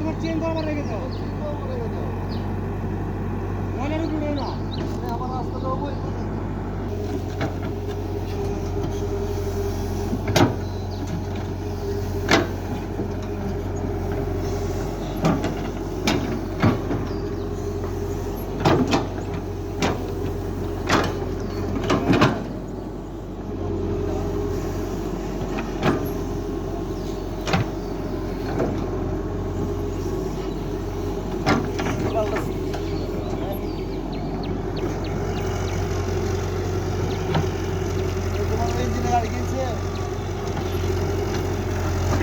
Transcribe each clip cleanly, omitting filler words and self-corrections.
তোমার চেন তো আবার রেখে দাও ময়লার উপরে না আমার রাস্তাটা ওই গাড়ি কিনছে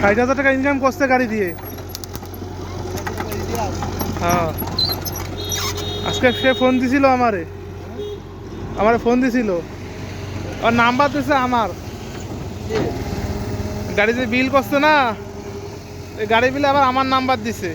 60,000 টাকা ইনকাম করছে গাড়ি দিয়ে। হ্যাঁ, আজকে সে ফোন দিছিল আমারে ফোন দিছিল, ওর নাম্বার দিছে আমার। গাড়ি যে বিল করছে না, এই গাড়ি বিলে আবার আমার নাম্বার দিছে।